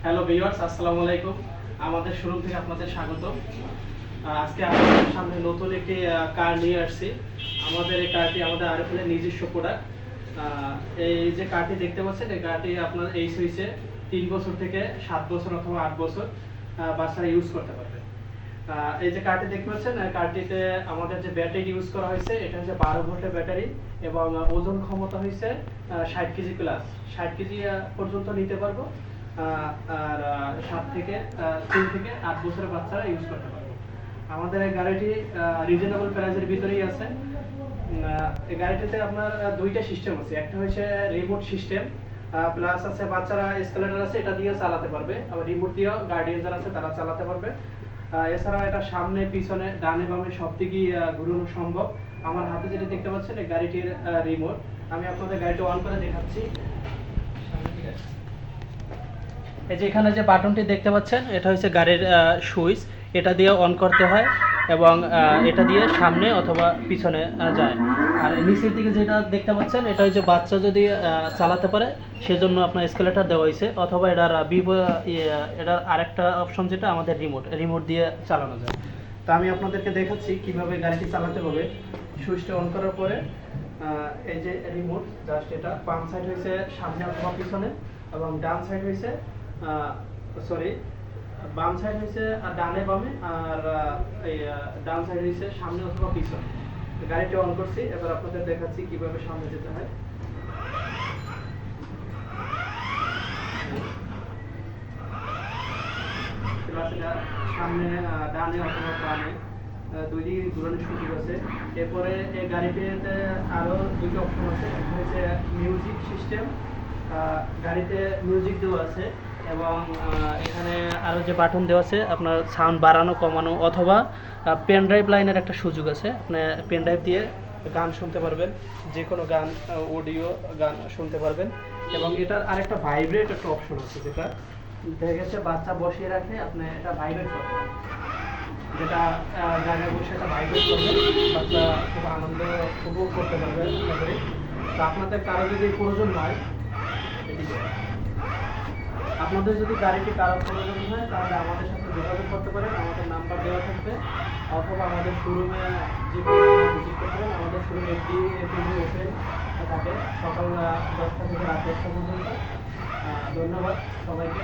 Hello viewers, আসসালামু আলাইকুম। আমাদের শোরুম থেকে আপনাদের স্বাগত। আজকে আপনাদের সামনে নতুন একটি কার নিয়ে আসছি। আমাদের এই কারটি আমাদের আরএফএল এর নিজস্ব প্রোডাক্ট। এই যে কারটি দেখতে পাচ্ছেন, এই কারটি আপনার এই সুইচে 3 বছর থেকে 7 বছর অথবা 8 বছর বাচ্চারা ইউজ করতে পারবে। এই যে কারটি দেখতে পাচ্ছেন, কারটিতে আমাদের যে ব্যাটারি ইউজ করা হয়েছে এটা হচ্ছে 12 ভোল্টের ব্যাটারি এবং ওজন ক্ষমতা হয়েছে 60 কেজি প্লাস। 60 কেজি পর্যন্ত নিতে পারবো। আর 3 থেকে 8 বছরের বাচ্চারা ইউজ করতে পারবে। আমাদের এই গাড়িটি রিজনেবল প্রাইসের ভিতরেই আছে। এই গাড়িটিতে আপনার দুইটা সিস্টেম আছে, একটা হচ্ছে রিমোট সিস্টেম, প্লাস আছে বাচ্চারা এসকেলেটর আছে এটা দিয়ে চালাতে পারবে, আবার রিমোট দিয়েও গার্ডিয়ান যারা আছে তারা চালাতে পারবে। এছাড়াও এটা সামনে পিছনে ডানে বামে সব দিকেই ঘুরানো সম্ভব। আমার হাতে যেটা দেখতে পাচ্ছেন এই গাড়িটির রিমোট। আমি আপনাদের গাড়িটা অন করে দেখাচ্ছি। এই যে এখানে যে বাটনটি দেখতে পাচ্ছেন এটা হচ্ছে গাড়ির সুইচ, এটা দিয়ে অন করতে হয় এবং এটা দিয়ে সামনে অথবা পিছনে যায়। আর নিচের দিকে যেটা দেখতে পাচ্ছেন এটা হচ্ছে বাচ্চা যদি চালাতে পারে সেজন্য আপনার এসকেলেটর দেওয়া হয়েছে, অথবা এটার আরেকটা অপশন যেটা আমাদের রিমোট দিয়ে চালানো যায়। তো আমি আপনাদেরকে দেখাচ্ছি কিভাবে গাড়িটি চালাতে হবে। সুইচটা অন করার পরে এই যে রিমোট, জাস্ট এটা বাম সাইড হয়েছে সামনে অথবা পিছনে এবং ডান সাইড হয়েছে বাম সাইড হয়েছে ডানে বামে, আর এই ডান সাইড হয়েছে সামনে অথবা পিছনে। গাড়িটি অন করছি, এবার আপনাদের দেখাচ্ছি কিভাবে সামনে যেতে হয়। সামনে ডানে অথবা বামে দুই দিকে ঘুরানোর সুযোগ আছে। এরপরে এই গাড়িটিতে আরো দুটো অপশন আছে, একটা হচ্ছে মিউজিক সিস্টেম, গাড়িতে মিউজিক দেওয়া আছে এবং এখানে আরও যে বাটন দেওয়া আছে আপনার সাউন্ড বাড়ানো কমানো, অথবা পেন ড্রাইভ লাইনের একটা সুযোগ আছে, আপনি পেন ড্রাইভ দিয়ে গান শুনতে পারবেন, যে কোনো গান, অডিও গান শুনতে পারবেন। এবং এটার আরেকটা ভাইব্রেট একটা অপশন আছে, যেটা দেখা গেছে বাচ্চা বসিয়ে রাখে আপনি এটা ভাইব্রেট করবেন, যেটা জায়গায় বসে এটা ভাইব্রেট করবে, বাচ্চা খুব আনন্দ উপভোগ করতে পারবে। আশা করি তো আপনাদের কারো যদি প্রয়োজন হয়, আপনাদের যদি গাড়িটি কারো প্রয়োজন হয় তাহলে আমাদের সাথে যোগাযোগ করতে পারেন, আমাদের নাম্বার দেওয়া থাকবে, অথবা আমাদের শোরুমে যে কোনো ভিজিট করতে পারেন। আমাদের শোরুমে ওপেন থাকে সকাল 10টা থেকে রাত 10টা পর্যন্ত। ধন্যবাদ সবাইকে।